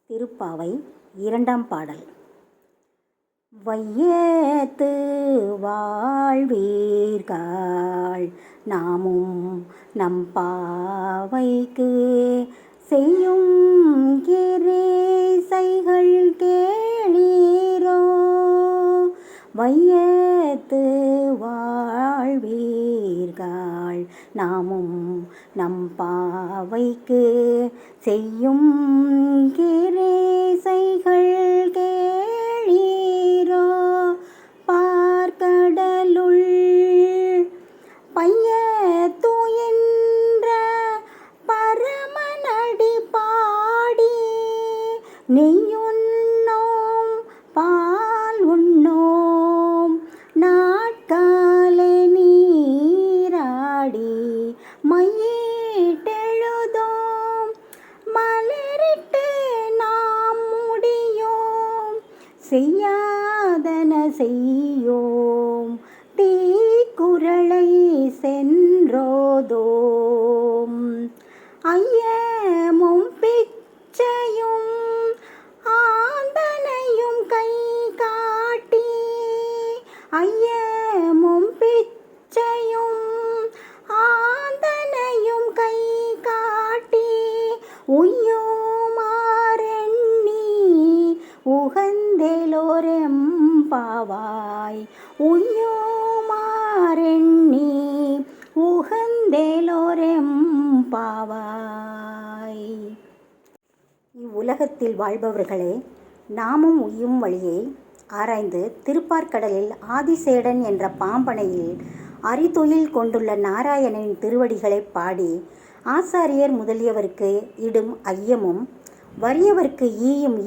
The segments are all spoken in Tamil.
திருப்பாவை இரண்டாம் பாடல். வையத்து வாழ்வீர்கள் நாமும் நம் பாவைக்கு செய்யும் கிரேசைகள் கேளீரோ. வையத்து வாழ்வீர்கள் நாமும் நம் பாவைக்கு செய்யும் கிரேசைகள் கேளீரோ. பார்க்கடலுள் பையத்து என்ற பரமனடி பாடி நெய்யுண்ணோம் பால் உண்ணோம் நாட்காலே நீராடி மையிட்டெழுதோம் மலரிட்டு நாம் முடியோம் செய்யாதன செய்யோம் தீக்குறளை சென்றோதோம். ஐயமும் பிச்சையும் ஆந்தனையும் கை காட்டி ஐயமும் பிச்சையும் ஆந்தனையும் கை காட்டி உய்யுமாறெண்ணி உகந்தேலோரெம்பாவாய். உய்யுமாறெண்ணி உகந்தேலோரெம்பாவாய். இவ்வுலகத்தில் வாழ்பவர்களே, நாமும் உய்யும் வழியை ஆராய்ந்து திருப்பார்க்கடலில் ஆதிசேடன் என்ற பாம்பனையில் அறிதுயில் கொண்டுள்ள நாராயணனின் திருவடிகளை பாடி ஆசாரியர் முதலியவருக்கு இடும் ஐயமும் வறியவர்க்கு ஈயும்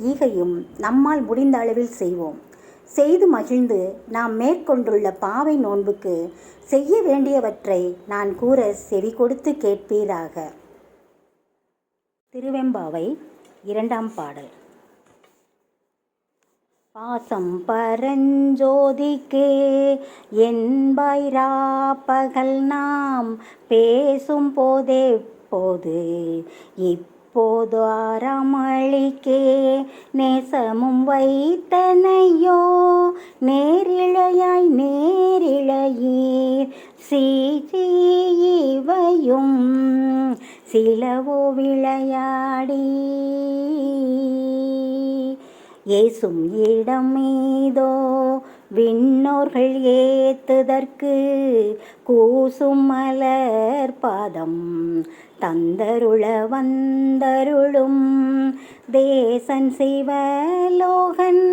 ஈகையும் நம்மால் முடிந்த அளவில் செய்வோம். செய்து மகிழ்ந்து நாம் மேற்கொண்டுள்ள பாவை நோன்புக்கு செய்ய வேண்டியவற்றை நான் கூற செவி கொடுத்து கேட்பீராக. திருவெம்பாவை இரண்டாம் பாடல். பாசம் பரஞ்சோதிக்கு என்பாய் ராப்பகல் நாம் பேசும் போதே போது இப்போது ஆறாமளிக்கே நேசமும் வைத்தனையோ. நேரிழையாய் நேரிழையீர் சீற்றிவையும் சிலவோ விளையாடி ஏசும் இடம் மீதோ விண்ணோர்கள் ஏத்துதற்கு கூசும் மலர் பாதம் தந்தருள வந்தருளும் தேசன் சிவலோகன்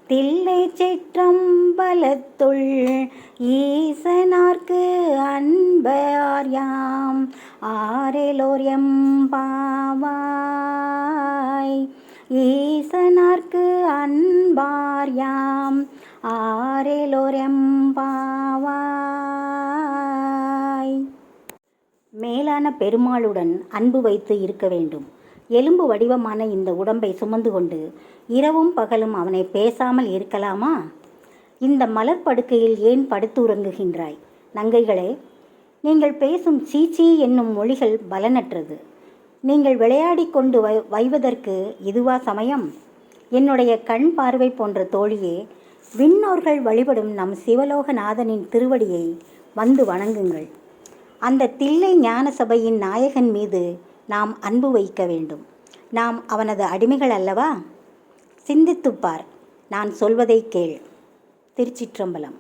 தில்லை சிற்றம்பலத்துள் ஈசனார்க்கு அன்பர்யாம் ஆரெலோர் எம்பாவாய். ஈசனார்க்கு அன்பார்யாம் ஆரெலோர் எம்பாவாய். மேலான பெருமாளுடன் அன்பு வைத்து இருக்க வேண்டும். எலும்பு வடிவமான இந்த உடம்பை சுமந்து கொண்டு இரவும் பகலும் அவனை பேசாமல் இருக்கலாமா? இந்த மலர் படுக்கையில் ஏன் படுத்து உறங்குகின்றாய்? நங்கைகளே, நீங்கள் பேசும் சீச்சி என்னும் மொழிகள் பலனற்றது. நீங்கள் விளையாடி கொண்டு வைவதற்கு இதுவா சமயம்? என்னுடைய கண் பார்வை போன்ற தோழியே, விண்ணோர்கள் வழிபடும் நம் சிவலோகநாதனின் திருவடியை வந்து வணங்குங்கள். அந்த தில்லை ஞான சபையின் நாயகன் மீது நாம் அன்பு வைக்க வேண்டும். நாம் அவனது அடிமைகள் அல்லவா? சிந்தித்துப்பார், நான் சொல்வதை கேள். திருச்சிற்றம்பலம்.